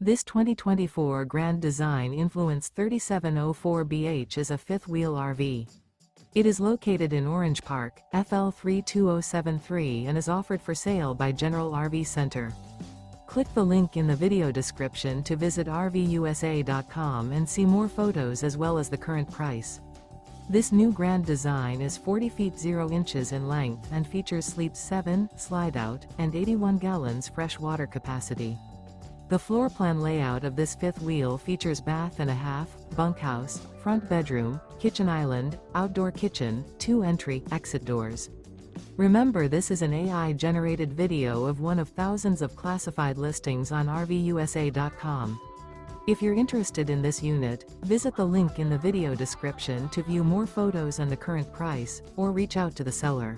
This 2024 Grand Design Influence 3704BH is a fifth-wheel RV. It is located in Orange Park, FL 32073 and is offered for sale by General RV Center. Click the link in the video description to visit RVUSA.com and see more photos as well as the current price. This new Grand Design is 40 feet 0 inches in length and features sleeps 7, slide-out, and 81 gallons fresh water capacity. The floor plan layout of this fifth wheel features bath and a half, bunkhouse, front bedroom, kitchen island, outdoor kitchen, 2 entry/exit doors. Remember, this is an AI-generated video of one of thousands of classified listings on RVUSA.com. If you're interested in this unit, visit the link in the video description to view more photos and the current price, or reach out to the seller.